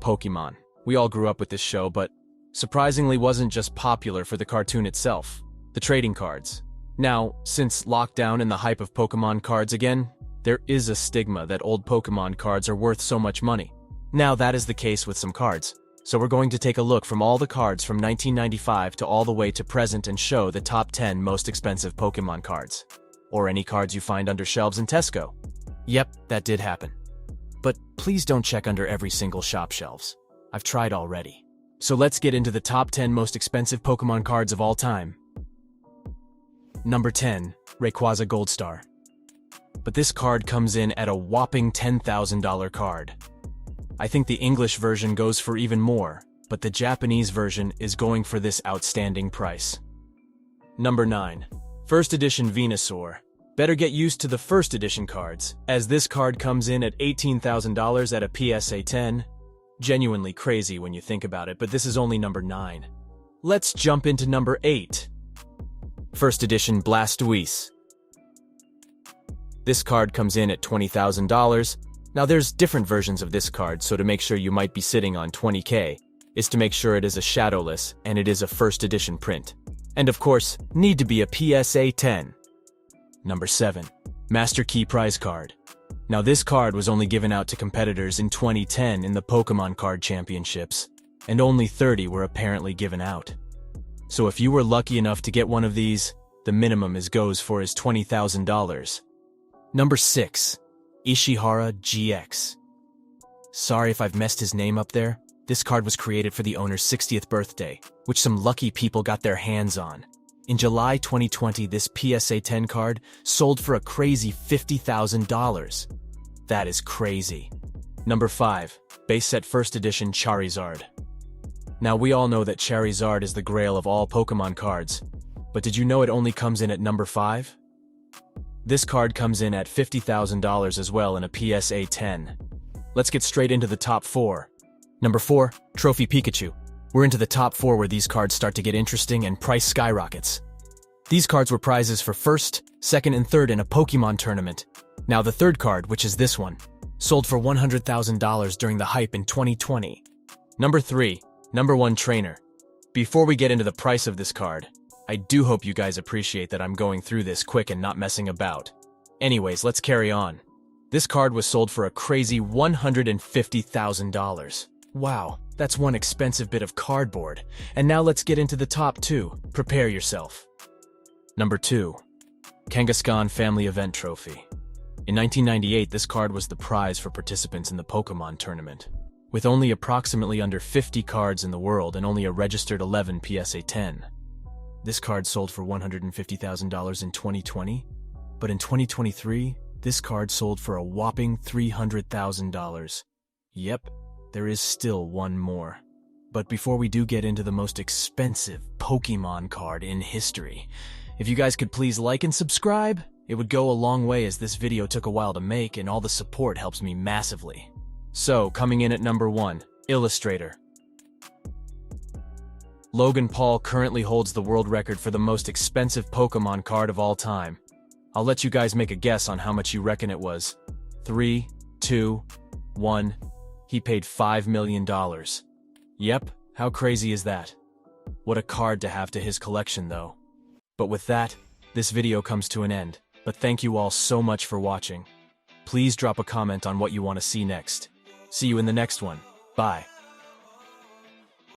Pokémon. We all grew up with this show, but surprisingly wasn't just popular for the cartoon itself, the trading cards. Now, since lockdown and the hype of Pokémon cards again, there is a stigma that old Pokémon cards are worth so much money. Now that is the case with some cards, so we're going to take a look from all the cards from 1995 to all the way to present and show the top 10 most expensive Pokémon cards. Or any cards you find under shelves in Tesco. Yep, that did happen. But please don't check under every single shop shelves. I've tried already. So let's get into the top 10 most expensive Pokémon cards of all time. Number 10, Rayquaza Gold Star. But this card comes in at a whopping $10,000 card. I think the English version goes for even more, but the Japanese version is going for this outstanding price. Number 9, First Edition Venusaur. Better get used to the First Edition cards, as this card comes in at $18,000 at a PSA 10. Genuinely crazy when you think about it, but this is only number 9. Let's jump into number 8. First Edition Blastoise. This card comes in at $20,000. Now there's different versions of this card, so to make sure you might be sitting on $20K is to make sure it is a shadowless and it is a First Edition print. And of course, need to be a PSA 10. Number 7, Master Key Prize Card. Now this card was only given out to competitors in 2010 in the Pokemon Card Championships, and only 30 were apparently given out. So if you were lucky enough to get one of these, the minimum goes for is $20,000. Number 6, Ishihara GX. Sorry if I've messed his name up there. This card was created for the owner's 60th birthday, which some lucky people got their hands on. In July 2020, this PSA 10 card sold for a crazy $50,000. That is crazy. Number 5, Base Set First Edition Charizard. Now we all know that Charizard is the grail of all Pokemon cards, but did you know it only comes in at number 5? This card comes in at $50,000 as well in a PSA 10. Let's get straight into the top 4. Number 4, Trophy Pikachu. We're into the top 4 where these cards start to get interesting and price skyrockets. These cards were prizes for first, second, and third in a Pokémon tournament. Now the third card, which is this one, sold for $100,000 during the hype in 2020. Number 3, Number 1 Trainer. Before we get into the price of this card, I do hope you guys appreciate that I'm going through this quick and not messing about. Anyways, let's carry on. This card was sold for a crazy $150,000. Wow, that's one expensive bit of cardboard. And now let's get into the top 2. Prepare yourself. Number 2, Kangaskhan Family Event Trophy. In 1998, this card was the prize for participants in the Pokémon tournament. With only approximately under 50 cards in the world and only a registered 11 PSA 10. This card sold for $150,000 in 2020, but in 2023, this card sold for a whopping $300,000. Yep, there is still one more. But before we do get into the most expensive Pokémon card in history, if you guys could please like and subscribe, it would go a long way as this video took a while to make and all the support helps me massively. So, coming in at number 1, Illustrator. Logan Paul currently holds the world record for the most expensive Pokémon card of all time. I'll let you guys make a guess on how much you reckon it was. 3, 2, 1. He paid $5 million. Yep, how crazy is that? What a card to have to his collection though. But with that, this video comes to an end. But thank you all so much for watching. Please drop a comment on what you want to see next. See you in the next one. Bye.